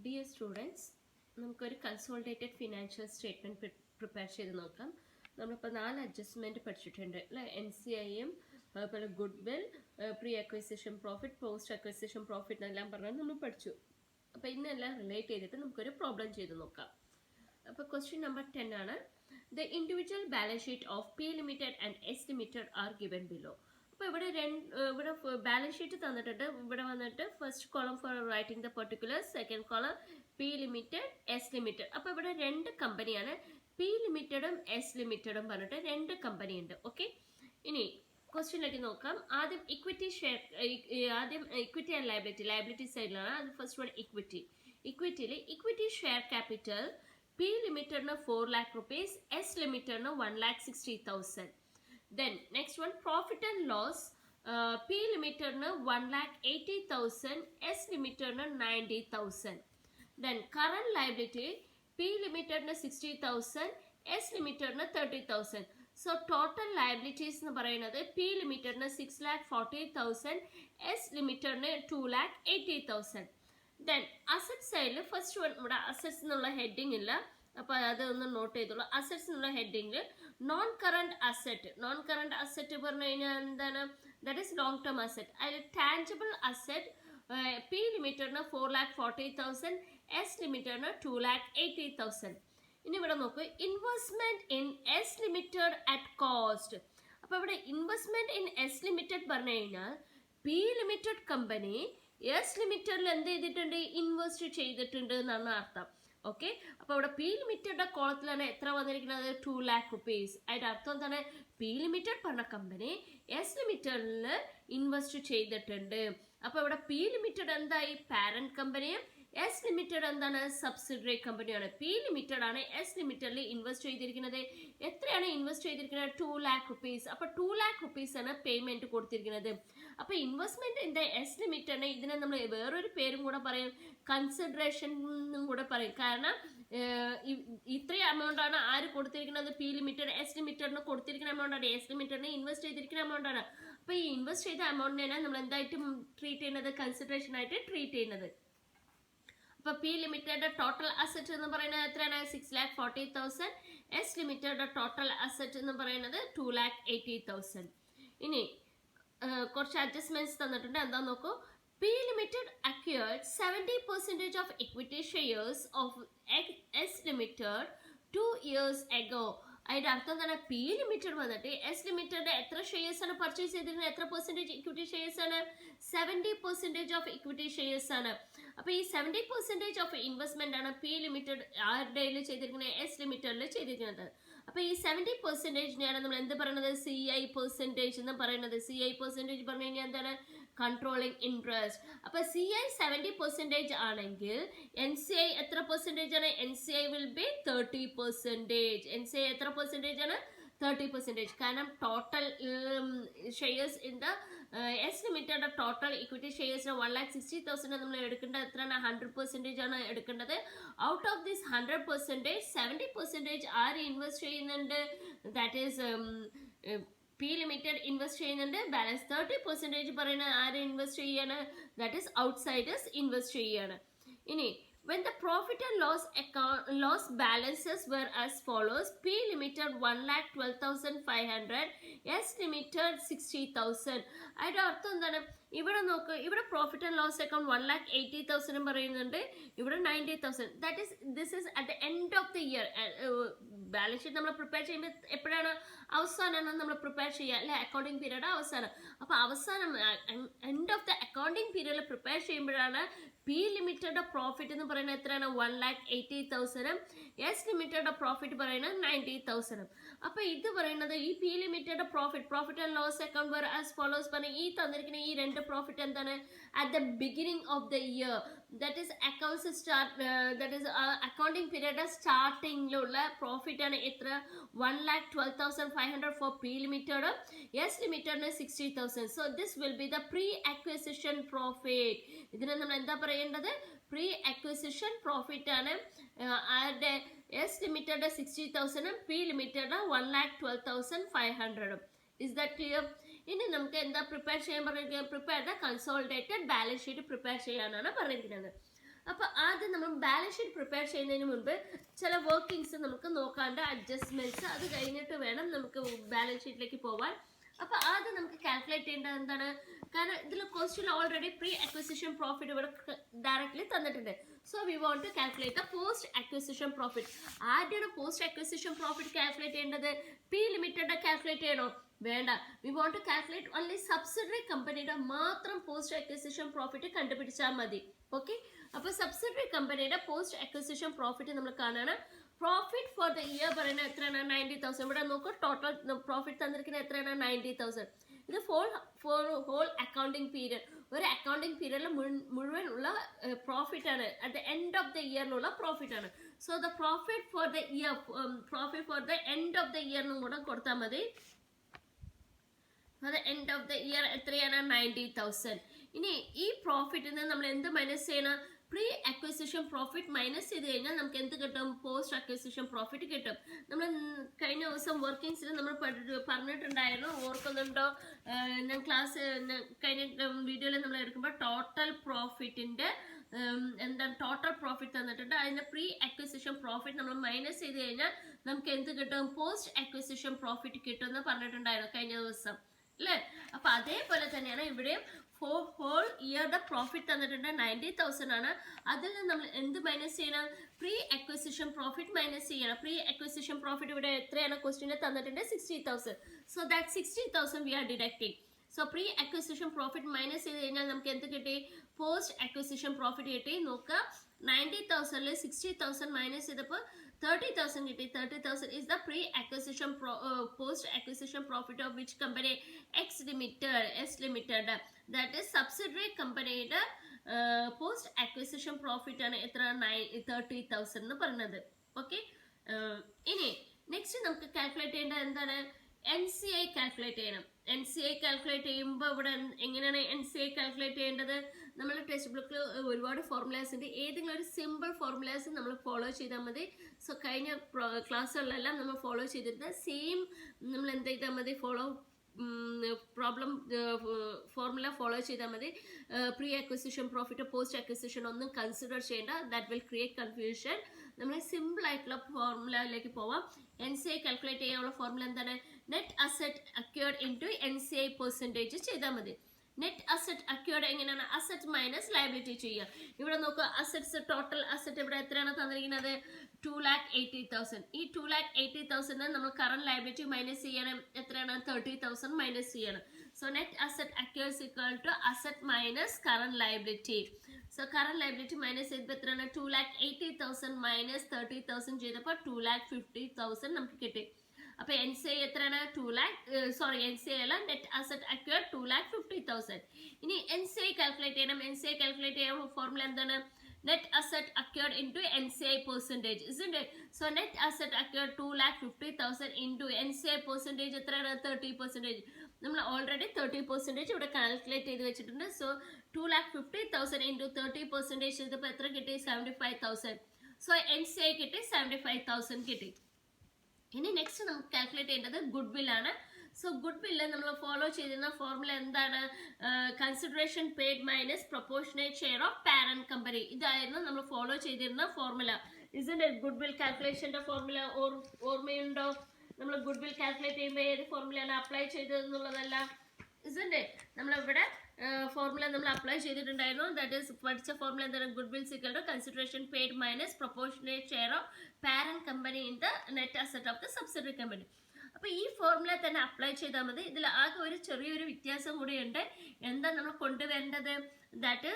Dear students, നമുക്കൊരു consolidated financial statement prepare ചെയ്ത് നോക്കാം. നമ്മളിപ്പോൾ 4 അഡ്ജസ്റ്റ്മെൻറ്റ് പഠിച്ചിട്ടുണ്ട് അല്ലേ. NCIയും അതുപോലെ good will, pre acquisition profit, post acquisition profit എന്നെല്ലാം പറഞ്ഞാൽ നമ്മൾ പഠിച്ചു. അപ്പോൾ ഇന്നെല്ലാം റിലേറ്റ് ചെയ്തിട്ട് നമുക്കൊരു പ്രോബ്ലം ചെയ്ത് നോക്കാം. അപ്പോൾ ക്വസ്റ്റ്യൻ നമ്പർ 10 ആണ്. The individual balance sheet of P Limited and S Limited are given below. അപ്പോൾ ഇവിടെ ബാലൻസ് ഷീറ്റ് തന്നിട്ടുണ്ട്. ഇവിടെ വന്നിട്ട് first column for writing the particular, second column P limited, S limited. അപ്പോൾ ഇവിടെ രണ്ട് കമ്പനിയാണ്, പി ലിമിറ്റഡും എസ് ലിമിറ്റഡും പറഞ്ഞിട്ട് രണ്ട് കമ്പനി ഉണ്ട്. ഓക്കെ, ഇനി ക്വസ്റ്റ്യനിലേക്ക് നോക്കാം. ആദ്യം ഇക്വിറ്റി ഷെയർ, ആദ്യം ഇക്വിറ്റി ആൻഡ് ലയബിലിറ്റി സൈഡിലാണ്. അത് ഫസ്റ്റ് വൺ ഇക്വിറ്റിയിൽ ഇക്വിറ്റി ഷെയർ ക്യാപിറ്റൽ പി ലിമിറ്റഡിന് 4 lakh rupees, എസ് ലിമിറ്റഡിന് 1,60,000. Then next one, profit and loss, P Limited na 1,80,000, S Limited na 90,000. Then current liability, P Limited na 60,000, S Limited na 30,000. So total liabilities na പറയുന്നത് P Limited na 6,40,000, S Limited na 2,80,000. Then asset side first one ഇവിടെ assets എന്നുള്ള heading ഇല്ല, അപ്പോൾ അതൊന്ന് not ചെയ്തോളൂ. Assets എന്നുള്ള ഹെഡിങ്ങിൽ non current asset പറഞ്ഞു കഴിഞ്ഞാൽ എന്താണ്? That is long term asset. അതിൽ ടാഞ്ചിബിൾ അസറ്റ് പി ലിമിറ്റഡിന് 4,40,000, എസ് ലിമിറ്റഡിന് 2,80,000. ഇനി ഇവിടെ നോക്കൂ, investment in S limited at cost. അപ്പോൾ ഇവിടെ ഇൻവെസ്റ്റ്മെന്റ് ഇൻ എസ് ലിമിറ്റഡ് പറഞ്ഞു കഴിഞ്ഞാൽ പി ലിമിറ്റഡ് കമ്പനി എസ് ലിമിറ്റഡിൽ എന്ത് ചെയ്തിട്ടുണ്ട്? ഇൻവെസ്റ്റ് ചെയ്തിട്ടുണ്ട് എന്നാണ് അർത്ഥം. ഓക്കെ, അപ്പോൾ ഇവിടെ പി ലിമിറ്റഡ് കോളത്തിലാണ് എത്ര വന്നിരിക്കുന്നത്? 2 lakh rupees. അതിൻ്റെ അർത്ഥം എന്താണ്? പി ലിമിറ്റഡ് പറഞ്ഞ കമ്പനി എസ് ലിമിറ്റഡിൽ ഇൻവെസ്റ്റ് ചെയ്തിട്ടുണ്ട്. അപ്പോൾ ഇവിടെ പി ലിമിറ്റഡ് എന്തായി? പാരന്റ് കമ്പനിയും എസ് ലിമിറ്റഡ് എന്താണ്? സബ്സിഡറി കമ്പനിയാണ്. പി ലിമിറ്റഡ് ആണ് എസ് ലിമിറ്റഡിൽ ഇൻവെസ്റ്റ് ചെയ്തിരിക്കുന്നത്. എത്രയാണ് ഇൻവെസ്റ്റ് ചെയ്തിരിക്കുന്നത്? 2 lakh rupees. അപ്പോൾ 2 lakh rupees ആണ് പേയ്മെന്റ് കൊടുത്തിരിക്കുന്നത്. അപ്പോൾ ഇൻവെസ്റ്റ്മെന്റ് ഇൻ ദ എസ് ലിമിറ്റഡിന് ഇതിനെ നമ്മൾ വേറൊരു പേരും കൂടെ പറയും, കൺസിഡറേഷൻ എന്നും കൂടെ പറയും. കാരണം ഇത്രയും എമൗണ്ട് ആണ് ആര് കൊടുത്തിരിക്കുന്നത്? പി ലിമിറ്റഡ് എസ് ലിമിറ്റഡിന് കൊടുത്തിരിക്കുന്ന എമൗണ്ട് ആണ്, എസ് ലിമിറ്റഡിന് ഇൻവെസ്റ്റ് ചെയ്തിരിക്കുന്ന എമൗണ്ട് ആണ്. അപ്പോൾ ഈ ഇൻവെസ്റ്റ് ചെയ്ത എമൗണ്ടിനെ നമ്മൾ എന്തായിട്ട് ട്രീറ്റ് ചെയ്യുന്നത്? കൺസിഡറേഷൻ ആയിട്ട് ട്രീറ്റ് ചെയ്യുന്നത്. അപ്പോൾ പി ലിമിറ്റഡ് ടോട്ടൽ അസറ്റ് എന്ന് പറയുന്നത് എത്രയാണ്? 6,40,000. എസ് ലിമിറ്റഡ് ടോട്ടൽ അസറ്റ് എന്ന് പറയുന്നത് 2,80,000. ഇനി കുറച്ച് അഡ്ജസ്റ്റ്മെന്റ്സ് തന്നിട്ടുണ്ട്, എന്താ നോക്കൂ. P Limited acquired 70% of equity shares of S Limited 2 years ago. അതിന്റെ അർത്ഥം എന്താണ്? പി ലിമിറ്റഡ് വന്നിട്ട് എസ് ലിമിറ്റഡ് എത്ര ഷെയർസ് ആണ് പർച്ചേസ് ചെയ്തിരിക്കുന്നത്? എത്ര പെർസെന്റേജ് ഇക്വിറ്റി ഷെയർസ് ആണ്? 70% ഓഫ് ഇക്വിറ്റി ഷെയർസ് ആണ്. അപ്പൊ ഈ 70% ഓഫ് ഇൻവെസ്റ്റ്മെന്റ് ആണ് പി ലിമിറ്റഡ് ആരുടെ ചെയ്തിരിക്കുന്നത്? എസ് ലിമിറ്റഡിൽ ചെയ്തിരിക്കുന്നത്. അപ്പൊ ഈ 70%നെയാണ് നമ്മൾ എന്ത് പറയുന്നത്? CI പെർസെന്റേജ് എന്ന് പറയുന്നത്. CI പെർസെന്റേജ് പറഞ്ഞു കഴിഞ്ഞാൽ എന്താണ്? Controlling interest. അപ്പൊ CI 70% ആണെങ്കിൽ NCI എത്ര പെർസെന്റേജ് ആണ്? NCI will be 30%. NCI എത്ര പെർസെന്റേജ് ആണ്? 30%. കാരണം total shares in the S limited total equity ഷെയർസിന് 1,60,000 നമ്മൾ എടുക്കേണ്ടത് എത്രയാണ്? 100% ആണ് എടുക്കേണ്ടത്. ഔട്ട് ഓഫ് ദിസ് 100%, 70% ആര് ഇൻവെസ്റ്റ് ചെയ്യുന്നുണ്ട്? That is P limited invest ചെയ്യുന്നുണ്ട്. ബാലൻസ് 30% പറയുന്നത് ആര് ഇൻവെസ്റ്റ് ചെയ്യാണ്? ദാറ്റ് ഈസ് ഔട്ട്സൈഡേഴ്സ് ഇൻവെസ്റ്റ് ചെയ്യാണ്. ഇനി when the profit and loss balances were as follows: P Limited 1,12,500, S Limited 60,000. അതിന്റെ അർത്ഥം എന്താണ്? ഇവിടെ നോക്ക്, ഇവിടെ പ്രോഫിറ്റ് ആൻഡ് ലോസ് അക്കൗണ്ട് 1,80,000 പറയുന്നുണ്ട്, ഇവിടെ 90,000. That is this is at the end of the year. Balance sheet നമ്മൾ പ്രിപ്പയർ ചെയ്യുമ്പോൾ എപ്പോഴാണ്? അവസാനമാണ് നമ്മൾ പ്രിപ്പയർ ചെയ്യുക അല്ലെ? അക്കൗണ്ടിങ് പീരീഡ് അവസാനം. അപ്പൊ അവസാനം എൻഡ് ഓഫ് ദ അക്കൗണ്ടിങ് പീരീഡിൽ പ്രിപ്പയർ ചെയ്യുമ്പോഴാണ് പി ലിമിറ്റഡ് പ്രോഫിറ്റ് എന്ന് പറയുന്നത് എത്രയാണ്? 1,80,000. എസ് ലിമിറ്റഡ് പ്രോഫിറ്റ് പറയുന്നത് 90,000. അപ്പൊ ഇത് പറയുന്നത് ഈ P limited profit and loss account where as follows പറഞ്ഞ ഈ തന്നിരിക്കുന്ന ഈ രണ്ട് പ്രോഫിറ്റ് എന്താണ്? At the beginning of the year, that is accounts start, that is accounting period സ്റ്റാർട്ടിങ്ങിലുള്ള പ്രോഫിറ്റ് ആണ് എത്ര? 1,12,500 ഫോർ പി ലിമിറ്റഡ്, എസ് ലിമിറ്റഡിന് 60,000. So this will be the pre acquisition profit. ഇതിനെ നമ്മൾ എന്താ പറയേണ്ടത്? പ്രീ അക്വിസിഷൻ പ്രോഫിറ്റ് ആണ്. ആരുടെ? S limited 60,000, P limited 1,12,500. Is that clear? ഇനി നമുക്ക് എന്താ പ്രിപ്പയർ ചെയ്യാൻ പറഞ്ഞിരിക്കുന്നത്? Prepare the consolidated balance sheet prepare ചെയ്യാനാണ് പറഞ്ഞിരിക്കുന്നത്. അപ്പോൾ ആദ്യം നമ്മൾ ബാലൻസ് ഷീറ്റ് പ്രിപ്പയർ ചെയ്യുന്നതിന് മുൻപ് ചില വർക്കിങ്സ് നമുക്ക് നോക്കാണ്ട് അഡ്ജസ്റ്റ്മെന്റ്സ് അത് കഴിഞ്ഞിട്ട് വേണം നമുക്ക് ബാലൻസ് ഷീറ്റിലേക്ക് പോവാൻ. അപ്പോൾ ആദ്യം നമുക്ക് കാൽക്കുലേറ്റ് ചെയ്യേണ്ടത് എന്താണ്? കാരണം ഇതിൽ question already pre acquisition profit ഇവിടെ ഡയറക്റ്റ്ലി തന്നിട്ടുണ്ട്. So we want to calculate the post acquisition profit. ആദ്യമാണ് പോസ്റ്റ് അക്വിസിഷൻ പ്രോഫിറ്റ് കാൽക്കുലേറ്റ് ചെയ്യേണ്ടത്? പി ലിമിറ്റഡ് കാൽക്കുലേറ്റ് ചെയ്യണോ? വേണ്ട. We want to calculate only subsidiary കമ്പനിയുടെ മാത്രം പോസ്റ്റ് അക്വിസിഷൻ പ്രോഫിറ്റ് കണ്ടുപിടിച്ചാൽ മതി. ഓക്കെ, അപ്പോൾ സബ്സിഡറി കമ്പനിയുടെ പോസ്റ്റ് അക്വിസിഷൻ പ്രോഫിറ്റ് നമ്മൾ കാണാണ്. പ്രോഫിറ്റ് ഫോർ ദ ഇയർ പറയുന്നത് എത്രയാണ്? 90,000. ഇവിടെ നോക്കൂ, ടോട്ടൽ പ്രോഫിറ്റ് തന്നിരിക്കുന്നത് എത്രയാണ്? 90,000. ഇത് ഹോൾ അക്കൗണ്ടിങ് പീരിയഡ്. ഒരു അക്കൗണ്ടിങ് പീരിയഡിൽ മുഴുവൻ ഉള്ള പ്രോഫിറ്റ് ആണ്. At the end of the ഇയറിനുള്ള പ്രോഫിറ്റ് ആണ്. So the profit for the year, profit for the end of the ഇയറിനും കൂടെ കൊടുത്താൽ മതി. അത് എൻഡ് ഓഫ് ദ ഇയർ എത്രയാണ്? 90,000. ഇനി ഈ പ്രോഫിറ്റിൽ നിന്ന് നമ്മൾ എന്ത് മൈനസ് ചെയ്യണം? പ്രീ അക്വിസിഷൻ പ്രോഫിറ്റ് മൈനസ് ചെയ്ത് കഴിഞ്ഞാൽ നമുക്ക് എന്ത് കിട്ടും? പോസ്റ്റ് അക്വിസിഷൻ പ്രോഫിറ്റ് കിട്ടും. നമ്മൾ കഴിഞ്ഞ ദിവസം വർക്കിങ്സിൽ നമ്മൾ പറഞ്ഞിട്ടുണ്ടായിരുന്നു, ഓർക്കുന്നുണ്ടോ? ഞാൻ ക്ലാസ് കഴിഞ്ഞ വീഡിയോയിൽ നമ്മൾ എടുക്കുമ്പോൾ ടോട്ടൽ പ്രോഫിറ്റിന്റെ എന്താണ് ടോട്ടൽ പ്രോഫിറ്റ് തന്നിട്ടുണ്ട്. അതിന്റെ പ്രീ അക്വിസിഷൻ പ്രോഫിറ്റ് നമ്മൾ മൈനസ് ചെയ്ത് കഴിഞ്ഞാൽ നമുക്ക് എന്ത് കിട്ടും? പോസ്റ്റ് അക്വിസിഷൻ പ്രോഫിറ്റ് കിട്ടും എന്ന് പറഞ്ഞിട്ടുണ്ടായിരുന്നു കഴിഞ്ഞ ദിവസം, അല്ലേ? അപ്പൊ അതേപോലെ തന്നെയാണ് ഇവിടെയും ഹോൾ ഇയറുടെ പ്രോഫിറ്റ് തന്നിട്ടുണ്ട് 90,000 ആണ്. അതിൽ നിന്ന് നമ്മൾ എന്ത് മൈനസ് ചെയ്യണം? പ്രീ അക്വിസിഷൻ പ്രോഫിറ്റ് മൈനസ് ചെയ്യണം. പ്രീ അക്വിസിഷൻ പ്രോഫിറ്റ് ഇവിടെ എത്രയാണ് ക്വസ്റ്റ്യനിൽ തന്നിട്ടുണ്ട്? 60,000. So that 60,000 we are deducting. So pre acquisition profit minus ചെയ്ത് കഴിഞ്ഞാൽ നമുക്ക് എന്ത് കിട്ടി? പോസ്റ്റ് അക്വിസിഷൻ പ്രോഫിറ്റ് കിട്ടി. നോക്കുക, 90,000 60,000 മൈനസ് ചെയ്തപ്പോൾ 30,000 കിട്ടി. 30,000 is the pre-acquisition post acquisition profit of which company? X Limited. That is subsidiary company post acquisition profit ആണ് എത്ര? 30,000 എന്ന് പറഞ്ഞത്. ഓക്കെ, ഇനി നെക്സ്റ്റ് നമുക്ക് കാൽക്കുലേറ്റ് ചെയ്യേണ്ടത് എന്താണ്? NCI കാൽക്കുലേറ്റ് ചെയ്യണം. NCI കാൽക്കുലേറ്റ് ചെയ്യുമ്പോൾ ഇവിടെ എങ്ങനെയാണ് NCI കാൽക്കുലേറ്റ് ചെയ്യേണ്ടത്? നമ്മൾ ടെക്സ്റ്റ് ബുക്കിൽ ഒരുപാട് ഫോർമുലാസ് ഉണ്ട്. ഏതെങ്കിലും ഒരു സിമ്പിൾ ഫോർമുലാസ് നമ്മൾ ഫോളോ ചെയ്താൽ മതി. സോ കഴിഞ്ഞ ക്ലാസ്സുകളിലെല്ലാം നമ്മൾ ഫോളോ ചെയ്തിരുന്ന സെയിം നമ്മൾ എന്ത് ചെയ്താൽ മതി? പ്രോബ്ലം ഫോർമുല ഫോളോ ചെയ്താൽ മതി. Pre acquisition profit post acquisition ഒന്നും കൺസിഡർ ചെയ്യേണ്ട. That will create confusion. നമ്മൾ സിമ്പിൾ ആയിട്ടുള്ള ഫോർമുലയിലേക്ക് പോവാം. NCI കാൽക്കുലേറ്റ് ചെയ്യാനുള്ള ഫോർമുല എന്താണ്? Net asset acquired into NCI percentage ചെയ്താൽ മതി. നെറ്റ് അസെറ്റ് അക്വേർഡ് എങ്ങനെയാണ്? അസെറ്റ് മൈനസ് ലയബിലിറ്റി ചെയ്യുക. ഇവിടെ നോക്കുക, അസെറ്റ്സ് ടോട്ടൽ അസെറ്റ് ഇവിടെ എത്രയാണ് തന്നിരിക്കുന്നത്? 2,80,000. ഈ 2,80,000 നമ്മൾ കറന്റ് ലയബിലിറ്റി മൈനസ് ചെയ്യണം. എത്രയാണ്? 30,000 മൈനസ് ചെയ്യണം. So net asset acquired equal to asset minus current liability. So current liability minus ചെയ്തപ്പോൾ എത്രയാണ്? 2,80,000 മൈനസ് 30,000 ചെയ്തപ്പോൾ 2,50,000 നമുക്ക് കിട്ടി. അപ്പോൾ NCI എത്രയാണ്? NCI അല്ല, നെറ്റ് അസെറ്റ് അക്വേർഡ് 2,50,000. ഇനി NCI കാൽക്കുലേറ്റ് ചെയ്യണം. NCI കാൽക്കുലേറ്റ് ചെയ്യാൻ ഫോർമുല എന്താണ്? net asset acquired into NCI percentage, isn't it? So net asset acquired 2,50,000 into NCI percentage എത്രയാണ്? 30%. നമ്മൾ ഓൾറെഡി 30% ഇവിടെ കാൽക്കുലേറ്റ് ചെയ്ത് വെച്ചിട്ടുണ്ട്. സോ 2,50,000 into 30% ചെയ്തപ്പോൾ എത്ര കിട്ടി? 75,000. സോ NCI കിട്ടി 75,000 കിട്ടി. ഇനി നെക്സ്റ്റ് നമുക്ക് കാൽക്കുലേറ്റ് ചെയ്യേണ്ടത് ഗുഡ് വിൽ ആണ്. സോ ഗുഡ് വില്ല് നമ്മൾ ഫോളോ ചെയ്തിരുന്ന ഫോർമുല എന്താണ്? Consideration paid minus proportionate share of parent company. ഇതായിരുന്നു നമ്മൾ ഫോളോ ചെയ്തിരുന്ന ഫോർമുല. ഇതിന്റെ ഗുഡ് വിൽ കാൽക്കുലേഷന്റെ ഫോർമുല ഓർമ്മയുണ്ടോ? നമ്മൾ ഗുഡ് വിൽ കാൽക്കുലേറ്റ് ചെയ്യുമ്പോൾ ഏത് ഫോർമുലയാണ് അപ്ലൈ ചെയ്തതെന്നുള്ളതല്ല. ഇതിന്റെ നമ്മളിവിടെ ഫോർമുല നമ്മൾ അപ്ലൈ ചെയ്തിട്ടുണ്ടായിരുന്നു. ദാറ്റ് ഈസ് പഠിച്ച ഫോർമുല എന്താണ്? Goodwill equal to consideration paid minus proportionate share of parent company in the net asset of the subsidiary company. അപ്പോൾ ഈ ഫോർമുല തന്നെ അപ്ലൈ ചെയ്താൽ മതി. ഇതിൽ ആകെ ഒരു ചെറിയൊരു വ്യത്യാസം കൂടിയുണ്ട്. എന്താ നമ്മൾ കൊണ്ടുവരേണ്ടത്? ദാറ്റ്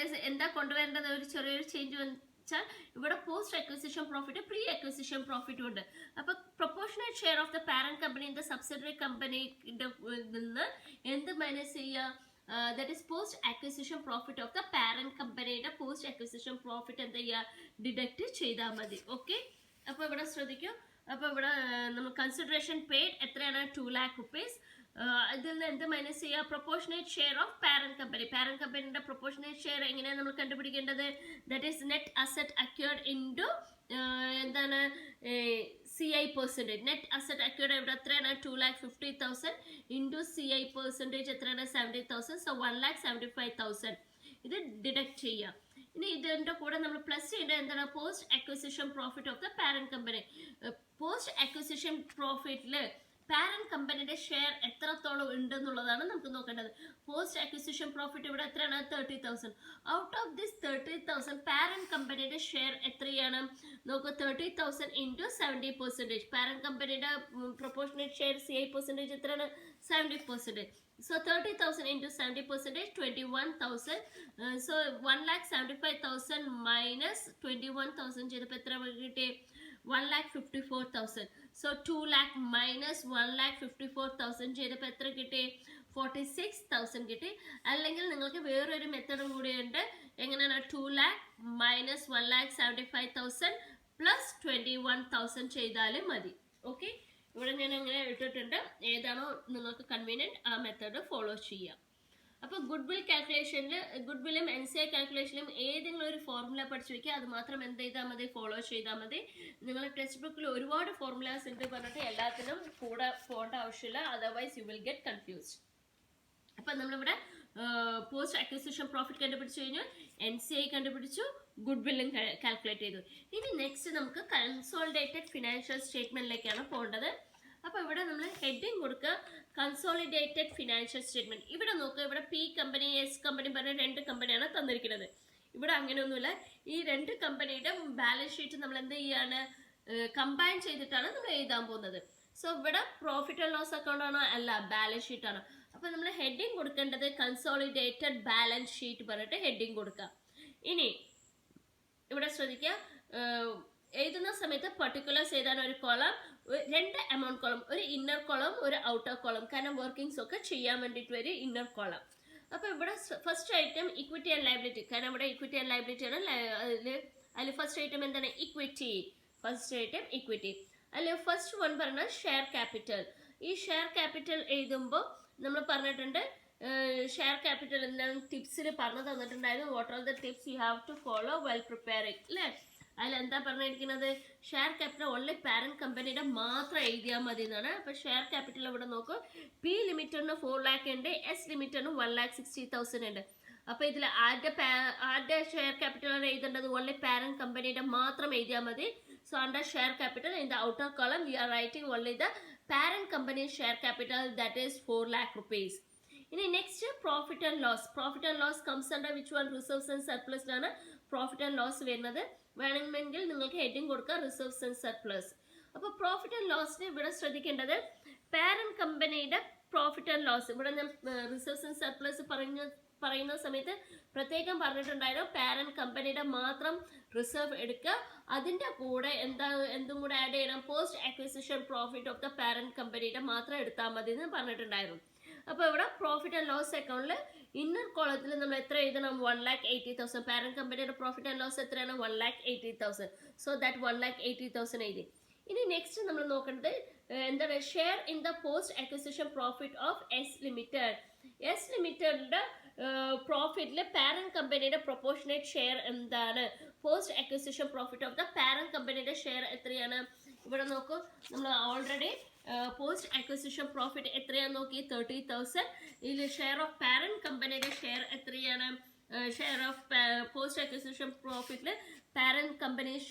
ഈസ് എന്താ കൊണ്ടുവരേണ്ടത്? ഒരു ചെറിയൊരു ചേഞ്ച് വെച്ചാൽ ഇവിടെ post acquisition profit pre acquisition പ്രോഫിറ്റും ഉണ്ട്. അപ്പോൾ proportionate share of the parent company in the subsidiary കമ്പനിയുടെ നിന്ന് എന്ത് മൈനസ് ചെയ്യുക? that is post acquisition profit of the parent company post acquisition profit എന്ത് ചെയ്യുക? ഡിഡക്റ്റ് ചെയ്താൽ മതി. ഓക്കെ, അപ്പോൾ ഇവിടെ ശ്രദ്ധിക്കും. അപ്പോൾ ഇവിടെ നമ്മൾ കൺസിഡറേഷൻ പെയ്ഡ് എത്രയാണ്? 2 lakh rupees. ഇതിൽ നിന്ന് എന്ത് മൈനസ് ചെയ്യുക? Proportionate share of parent company. Parent കമ്പനിയുടെ പ്രൊപ്പോർഷനേറ്റ് ഷെയർ എങ്ങനെയാണ് നമ്മൾ കണ്ടുപിടിക്കേണ്ടത്? That is net asset acquired into എന്താണ് CI percentage net asset acquired ഇവിടെ എത്രയാണ് 2,50,000 ഇൻറ്റു CI പെർസെൻറ്റേജ് എത്രയാണ് 70,000. സോ 1,75,000 ഇത് ഡിഡക്ട് ചെയ്യാം. ഇനി ഇതിൻ്റെ കൂടെ നമ്മൾ പ്ലസ് ചെയ്യേണ്ടത് എന്താണ് post acquisition profit of the parent company. Post acquisition പ്രോഫിറ്റിൽ പാരന്റ് കമ്പനിയുടെ ഷെയർ എത്രത്തോളം ഉണ്ടെന്നുള്ളതാണ് നമുക്ക് നോക്കേണ്ടത്. പോസ്റ്റ് അക്വിസിഷൻ പ്രോഫിറ്റ് ഇവിടെ എത്രയാണ് 30,000. ഔട്ട് ഓഫ് ദിസ് 30,000 പാരന്റ് കമ്പനിയുടെ ഷെയർ എത്രയാണ് നോക്കുക. 30,000 ഇൻറ്റു 70%. പാരന്റ് കമ്പനിയുടെ പ്രൊപ്പോർഷനേറ്റ് ഷെയർ CI പെർസെൻറ്റേജ് എത്രയാണ് 70%. So 30,000 into 70%, 21,000. So 1,75,000 minus 21,000 ചെയ്തപ്പോൾ എത്ര കിട്ടി 1,54,000. So 2 lakh minus 1,54,000 ചെയ്തപ്പോൾ എത്ര കിട്ടി 46,000 കിട്ടി. അല്ലെങ്കിൽ നിങ്ങൾക്ക് വേറൊരു മെത്തേഡും കൂടിയുണ്ട്. എങ്ങനെയാണ് 2 lakh minus 1,75,000 plus 21,000 ചെയ്താലും മതി. ഓക്കെ, ഇവിടെ ഞാൻ അങ്ങനെ ഇട്ടിട്ടുണ്ട്. ഏതാണോ നിങ്ങൾക്ക് കൺവീനിയൻറ്റ് ആ മെത്തേഡ് ഫോളോ ചെയ്യാം. അപ്പോൾ ഗുഡ് വിൽ കാൽക്കുലേഷനിൽ ഗുഡ് വില്ലും NCI കാൽക്കുലേഷനിലും ഏതെങ്കിലും ഒരു ഫോർമുല പഠിച്ചു വയ്ക്കുക. അത് മാത്രം എന്ത് ചെയ്താൽ മതി ഫോളോ ചെയ്താൽ മതി. നിങ്ങൾ ടെക്സ്റ്റ് ബുക്കിൽ ഒരുപാട് ഫോർമുലാസ് ഉണ്ട് പറഞ്ഞിട്ട് എല്ലാത്തിനും കൂടെ പോകേണ്ട ആവശ്യമില്ല. Otherwise you will get confused. അപ്പം നമ്മളിവിടെ പോസ്റ്റ് അക്വിസിഷൻ പ്രോഫിറ്റ് കണ്ടുപിടിച്ചു കഴിഞ്ഞു, NCI കണ്ടുപിടിച്ചു, ഗുഡ് വില്ലും കാൽക്കുലേറ്റ് ചെയ്തു. ഇനി നെക്സ്റ്റ് നമുക്ക് കൺസോളിഡേറ്റഡ് ഫിനാൻഷ്യൽ സ്റ്റേറ്റ്മെന്റിലേക്കാണ് പോകേണ്ടത്. അപ്പോൾ ഇവിടെ നമ്മൾ ഹെഡിങ് കൊടുക്കുക കൺസോളിഡേറ്റഡ് ഫിനാൻഷ്യൽ സ്റ്റേറ്റ്മെന്റ്. ഇവിടെ നോക്കുക, ഇവിടെ P കമ്പനി S കമ്പനി പറഞ്ഞ 2 കമ്പനിയാണ് തന്നിരിക്കുന്നത്. ഇവിടെ അങ്ങനെയൊന്നുമില്ല. ഈ 2 കമ്പനിയുടെ ബാലൻസ് ഷീറ്റ് നമ്മൾ എന്ത് ചെയ്യാണ് കമ്പൈൻ ചെയ്തിട്ടാണ് നമ്മൾ എഴുതാൻ പോകുന്നത്. സോ ഇവിടെ പ്രോഫിറ്റ് ആൻഡ് ലോസ് അക്കൗണ്ട് ആണോ അല്ല, ബാലൻസ് ഷീറ്റ് ആണ്. അപ്പോൾ നമ്മൾ ഹെഡിങ് കൊടുക്കേണ്ടത് കൺസോളിഡേറ്റഡ് ബാലൻസ് ഷീറ്റ് പറഞ്ഞിട്ട് ഹെഡിങ് കൊടുക്കുക. ഇനി ഇവിടെ ശ്രദ്ധിക്കുക, എഴുതുന്ന സമയത്ത് പർട്ടിക്കുലേഴ്സ് എഴുതാൻ ഒരു കോളം, 2 എമൗണ്ട് കോളം, ഒരു ഇന്നർ കോളം ഒരു ഔട്ടർ കോളം. കാരണം വർക്കിംഗ്സ് ഒക്കെ ചെയ്യാൻ വേണ്ടിയിട്ട് ഒരു ഇന്നർ കോളം. അപ്പോൾ ഇവിടെ first item equity and liability. കാരണം ഇവിടെ ഇക്വിറ്റി ആൻഡ് ലയബിലിറ്റി ആണ്. അതിൽ ഫസ്റ്റ് ഐറ്റം എന്താണ് ഇക്വിറ്റി. First item equity. അതിൽ ഫസ്റ്റ് വൺ പറഞ്ഞാൽ ഷെയർ ക്യാപിറ്റൽ. ഈ ഷെയർ ക്യാപിറ്റൽ എഴുതുമ്പോൾ നമ്മൾ പറഞ്ഞിട്ടുണ്ട് ഷെയർ ക്യാപിറ്റൽ എന്താണ് ടിപ്സിൽ പറഞ്ഞു തന്നിട്ടുണ്ടായിരുന്നു. What are the tips you have to follow while preparing അല്ലേ. അതിലെന്താ പറഞ്ഞിരിക്കുന്നത് ഷെയർ ക്യാപിറ്റൽ ഓൺലി പാരന്റ് കമ്പനിയുടെ മാത്രം എഴുതിയാൽ മതി എന്നാണ്. അപ്പോൾ ഷെയർ ക്യാപിറ്റൽ ഇവിടെ നോക്കൂ, P ലിമിറ്ററിന് 4 lakh ഉണ്ട്, S ലിമിറ്ററിന് 1,60,000 ഉണ്ട്. അപ്പോൾ ഇതിൽ ആദ്യ ഷെയർ ക്യാപിറ്റൽ എഴുതേണ്ടത് ഓൺലി പാരന്റ് കമ്പനിയുടെ മാത്രം എഴുതിയാൽ മതി. So under share capital in the outer column we are writing only the parent company share capital that is 4 lakh rupees. ഇനി next profit and loss. Profit and loss comes under which one reserves and സർപ്ലസിലാണ് profit and loss വരുന്നത്. വേണമെങ്കിൽ നിങ്ങൾക്ക് heading കൊടുക്കുക reserves and surplus. അപ്പോൾ profit and ലോസിന് ഇവിടെ ശ്രദ്ധിക്കേണ്ടത് പാരന്റ് കമ്പനിയുടെ പ്രോഫിറ്റ് ആൻഡ് ലോസ്. ഇവിടെ ഞാൻ റിസർവ്സ് ആൻഡ് സർപ്ലസ് പറയുന്ന സമയത്ത് പ്രത്യേകം പറഞ്ഞിട്ടുണ്ടായിരുന്നു പാരന്റ് കമ്പനിയുടെ മാത്രം റിസർവ് എടുക്കുക, അതിൻ്റെ കൂടെ എന്തും കൂടെ ആഡ് ചെയ്യണം post acquisition profit of the parent കമ്പനിയുടെ മാത്രം എടുത്താൽ മതി എന്ന് പറഞ്ഞിട്ടുണ്ടായിരുന്നു. അപ്പോൾ ഇവിടെ പ്രോഫിറ്റ് ആൻഡ് ലോസ് അക്കൗണ്ടിൽ ഇന്നർ കോളത്തിൽ നമ്മൾ എത്ര എഴുതണം 1,80,000. പാരന്റ് കമ്പനിയുടെ പ്രോഫിറ്റ് ആൻഡ് ലോസ് എത്രയാണ് 1,80,000. സോ ദാറ്റ് 1,80,000 എഴുതി. ഇനി നെക്സ്റ്റ് നമ്മൾ നോക്കേണ്ടത് എന്താണ് share in the post acquisition profit of S limited. S ലിമിറ്റഡിന്റെ പ്രോഫിറ്റിൽ പാരന്റ് കമ്പനിയുടെ പ്രൊപ്പോർഷനേറ്റ് ഷെയർ എന്താണ് post acquisition profit of the parent കമ്പനിയുടെ ഷെയർ എത്രയാണ്. ഇവിടെ നോക്കൂ, നമ്മൾ ഓൾറെഡി പോസ്റ്റ് അക്വിസിഷൻ പ്രോഫിറ്റ് എത്രയാണെന്ന് നോക്കി 30,000. ഇതിൽ ഷെയർ ഓഫ് പാരന്റ് കമ്പനിയുടെ ഷെയർ എത്രയാണ് ഷെയർ ഓഫ് പോസ്റ്റ് അക്വിസിഷൻ പ്രോഫിറ്റിൽ പാരന്റ് കമ്പനീസ്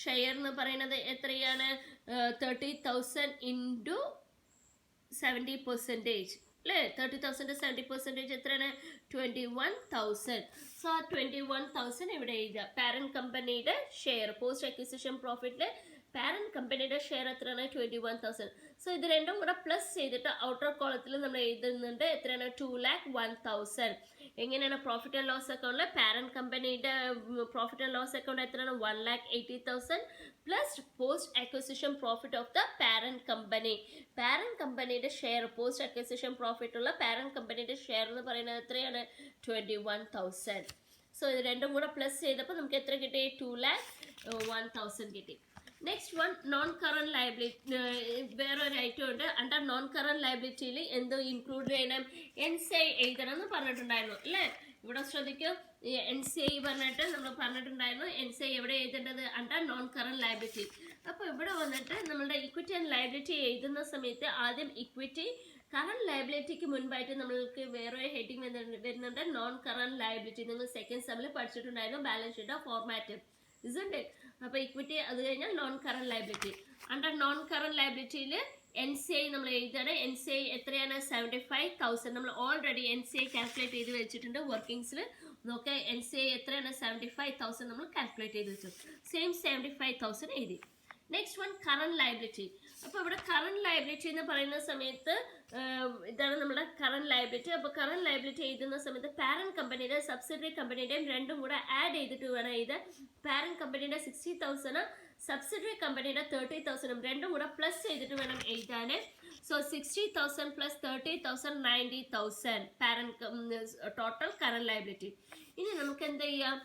ഷെയർ എന്ന് പറയുന്നത് എത്രയാണ് 30,000 ഇൻറ്റു 70%. അല്ലേ 30,000 70% എത്രയാണ് 21,000. സോ 21,000 ഇവിടെ എഴുതുക. പാരന്റ് കമ്പനിയുടെ ഷെയർ പോസ്റ്റ് അക്വിസിഷൻ പ്രോഫിറ്റില് പാരന്റ് കമ്പനിയുടെ ഷെയർ എത്രയാണ് 21,000. സോ ഇത് രണ്ടും കൂടെ പ്ലസ് ചെയ്തിട്ട് ഔട്ടർ കോളത്തിൽ നമ്മൾ എഴുതുന്നുണ്ട് എത്രയാണ് 2,01,000. എങ്ങനെയാണ് പ്രോഫിറ്റ് ആൻഡ് ലോസ് അക്കൗണ്ടിൽ പാരന്റ് കമ്പനിയുടെ പ്രോഫിറ്റ് ആൻഡ് ലോസ് അക്കൗണ്ട് എത്രയാണ് 1,80,000 plus post acquisition profit of the parent company. Parent കമ്പനിയുടെ ഷെയർ പോസ്റ്റ് അക്വിസിഷൻ പ്രോഫിറ്റ് ഉള്ള പാരന്റ് കമ്പനിയുടെ ഷെയർ എന്ന് പറയുന്നത് എത്രയാണ് 21,000. സോ ഇത് രണ്ടും കൂടെ പ്ലസ് ചെയ്തപ്പോൾ നമുക്ക് എത്ര കിട്ടി 2,01,000 കിട്ടി. Next one non current liability. വേറൊരു ഐറ്റം ഉണ്ട്. അണ്ടർ നോൺ കറന്റ് ലയബിലിറ്റിയിൽ എന്തോ ഇൻക്ലൂഡ് ചെയ്യണം, NCI എഴുതണം എന്ന് പറഞ്ഞിട്ടുണ്ടായിരുന്നു അല്ലേ. ഇവിടെ ശ്രദ്ധിക്കും, NCI പറഞ്ഞിട്ട് നമ്മൾ പറഞ്ഞിട്ടുണ്ടായിരുന്നു. NCI എവിടെ എഴുതേണ്ടത്? Under non current liability. അപ്പോൾ ഇവിടെ വന്നിട്ട് നമ്മളുടെ ഇക്വിറ്റി ആൻഡ് ലയബിലിറ്റി എഴുതുന്ന സമയത്ത് ആദ്യം ഇക്വിറ്റി, കറന്റ് ലയബിലിറ്റിക്ക് മുൻപായിട്ട് നമ്മൾക്ക് വേറൊരു ഹെഡിങ് വരുന്നുണ്ട്, നോൺ കറന്റ് ലയബിലിറ്റി. നിങ്ങൾ സെക്കൻഡ് സെമ്മിൽ പഠിച്ചിട്ടുണ്ടായിരുന്നു balance sheet format, isn't it? അപ്പോൾ ഇക്വിറ്റി അത് കഴിഞ്ഞാൽ non current liability. Under non current ലയബിലിറ്റിയിൽ NCI നമ്മൾ എഴുതാണ്. NCI എത്രയാണ്? 75,000. നമ്മൾ ഓൾറെഡി NCI കാൽക്കുലേറ്റ് ചെയ്ത് വെച്ചിട്ടുണ്ട് വർക്കിംഗ്സിൽ. നോക്കാം NCI എത്രയാണ്? 75,000 നമ്മൾ കാൽക്കുലേറ്റ് ചെയ്ത് വെച്ചു. സെയിം 75,000 എഴുതി. Next one current liability. അപ്പോൾ ഇവിടെ കറന്റ് ലയബിലിറ്റി എന്ന് പറയുന്ന സമയത്ത് ഇതാണ് നമ്മുടെ കറന്റ് ലയബിലിറ്റി. അപ്പോൾ കറന്റ് ലയബിലിറ്റി എഴുതുന്ന സമയത്ത് പാരന്റ് കമ്പനിയുടെ സബ്സിഡറി കമ്പനിയുടെയും രണ്ടും കൂടെ ആഡ് ചെയ്തിട്ട് വേണം എഴുതാൻ. പാരന്റ് കമ്പനിയുടെ 60,000, സബ്സിഡറി കമ്പനിയുടെ 30,000 രണ്ടും കൂടെ പ്ലസ് ചെയ്തിട്ട് വേണം എഴുതാൻ. So 60,000 plus 30,000 90,000 parent total current liability. ഇനി നമുക്ക് എന്ത് ചെയ്യാം?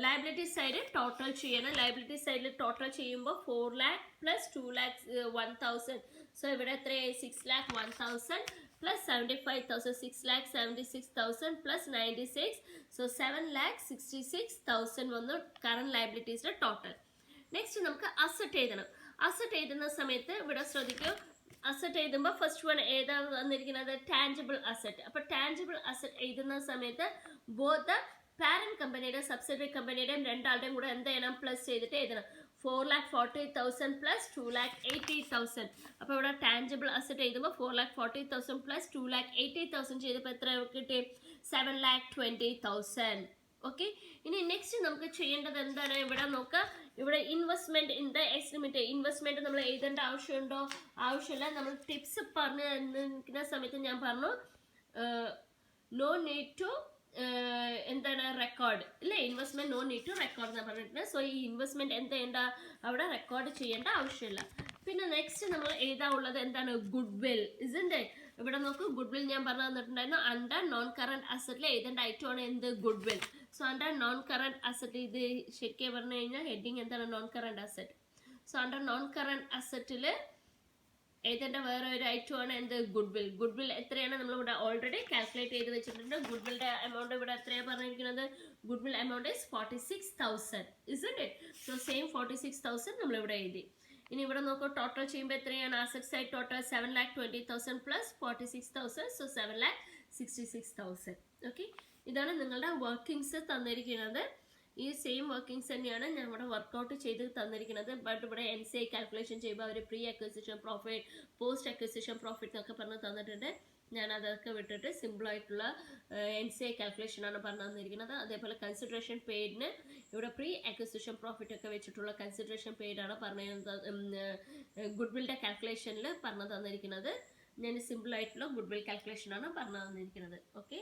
ലയബിലിറ്റി സൈഡ് ടോട്ടൽ ചെയ്യണം. ലയബിലിറ്റി സൈഡിൽ ടോട്ടൽ ചെയ്യുമ്പോൾ 4 lakh പ്ലസ് 2 lakhs 1,000. സോ ഇവിടെ എത്രയായി? 6 lakh 1,000 plus 75,000, 6 lakh 76,000 plus 96, so 7 lakh 66,000 വന്നു കറന്റ് ലയബിലിറ്റീസിന്റെ ടോട്ടൽ. നെക്സ്റ്റ് നമുക്ക് അസറ്റ് എഴുതണം. അസറ്റ് എഴുതുന്ന സമയത്ത് ഇവിടെ ശ്രദ്ധിക്കും, അസറ്റ് എഴുതുമ്പോൾ ഫസ്റ്റ് വൺ ഏതാ വന്നിരിക്കുന്നത്? Tangible asset. അപ്പോൾ ടാഞ്ചിബിൾ അസറ്റ് എഴുതുന്ന സമയത്ത് ബോത്ത് പാരന്റ് കമ്പനിയുടെ സബ്സിഡറി കമ്പനിയുടെയും രണ്ടാളുടെയും കൂടെ എന്ത് ചെയ്യണം? പ്ലസ് ചെയ്തിട്ട് എഴുതണം. 4,40,000 പ്ലസ് 2,80,000. അപ്പോൾ ഇവിടെ ടാഞ്ചിബിൾ അസറ്റ് എഴുതുമ്പോൾ 4,40,000 പ്ലസ് 2,80,000 ചെയ്തപ്പോൾ എത്ര കിട്ടി? 7,20,000. ഓക്കെ. ഇനി നെക്സ്റ്റ് നമുക്ക് ചെയ്യേണ്ടത് എന്താണ്? ഇവിടെ നോക്കുക, ഇവിടെ investment in the estimate. Investment നമ്മൾ എഴുതേണ്ട ആവശ്യമുണ്ടോ? ആവശ്യമില്ല. നമ്മൾ ടിപ്സ് പറഞ്ഞു നിൽക്കുന്ന സമയത്ത് ഞാൻ പറഞ്ഞു നോ നീഡ് ടു എന്താണ് റെക്കോർഡ് അല്ലേ. Investment no need to record എന്ന് പറഞ്ഞിട്ടുണ്ട്. സോ ഈ ഇൻവെസ്റ്റ്മെന്റ് എന്ത് ചെയ്യേണ്ട? അവിടെ റെക്കോർഡ് ചെയ്യേണ്ട ആവശ്യമില്ല. പിന്നെ നെക്സ്റ്റ് നമ്മൾ എഴുതാനുള്ളത് എന്താണ്? Good will. ഇസിന്റെ ഇവിടെ നോക്കൂ, ഗുഡ് വിൽ ഞാൻ പറഞ്ഞു തന്നിട്ടുണ്ടായിരുന്നു. അണ്ടർ നോൺ കറന്റ് അസറ്റിൽ എഴുതേണ്ട ഐറ്റമാണ് എന്ത്? Goodwill. So under non current asset, ഇത് ശരിക്കും പറഞ്ഞു കഴിഞ്ഞാൽ ഹെഡിങ് എന്താണ്? Non current asset. So under non current അസറ്റിൽ എഴുതേണ്ട വേറെ ഒരു ഐറ്റമാണ് എന്ത്? Good will. ഗുഡ് വിൽ എത്രയാണ്? നമ്മളിവിടെ ഓൾറെഡി കാൽക്കുലേറ്റ് ചെയ്ത് വെച്ചിട്ടുണ്ട്. ഗുഡ് വില്ലിന്റെ എമൗണ്ട് ഇവിടെ എത്രയാണ് പറഞ്ഞിരിക്കുന്നത്? Good will amount is 46,000, isn't it? So same 46,000 നമ്മളിവിടെ എഴുതി. ഇനി ഇവിടെ നോക്കൂ, ടോട്ടൽ ചെയ്യുമ്പോൾ എത്രയാണ്? Asset side total 7,20,000 plus 46,000, so 7,66,000. Okay. ഇതാണ് നിങ്ങളുടെ വർക്കിംഗ്സ് തന്നിരിക്കുന്നത്. ഈ സെയിം വർക്കിംഗ്സ് തന്നെയാണ് ഞാൻ ഇവിടെ വർക്കൗട്ട് ചെയ്ത് തന്നിരിക്കുന്നത്. ബട്ട് ഇവിടെ NCI കാൽക്കുലേഷൻ ചെയ്യുമ്പോൾ അവർ pre acquisition profit, post acquisition profit എന്നൊക്കെ പറഞ്ഞ് തന്നിട്ടുണ്ട്. ഞാൻ അതൊക്കെ വിട്ടിട്ട് സിമ്പിളായിട്ടുള്ള NCI കാൽക്കുലേഷനാണ് പറഞ്ഞു തന്നിരിക്കുന്നത്. അതേപോലെ കൺസിഡറേഷൻ പെയ്ഡിന് ഇവിടെ പ്രീ അക്വിസിഷൻ പ്രോഫിറ്റ് ഒക്കെ വെച്ചിട്ടുള്ള കൺസിഡറേഷൻ പെയ്ഡാണ് ഗുഡ് വില്ലിൻ്റെ കാൽക്കുലേഷനിൽ പറഞ്ഞു തന്നിരിക്കുന്നത്. ഞാൻ സിമ്പിളായിട്ടുള്ള ഗുഡ് വിൽ കാൽക്കുലേഷനാണ് പറഞ്ഞു തന്നിരിക്കുന്നത്. ഓക്കെ.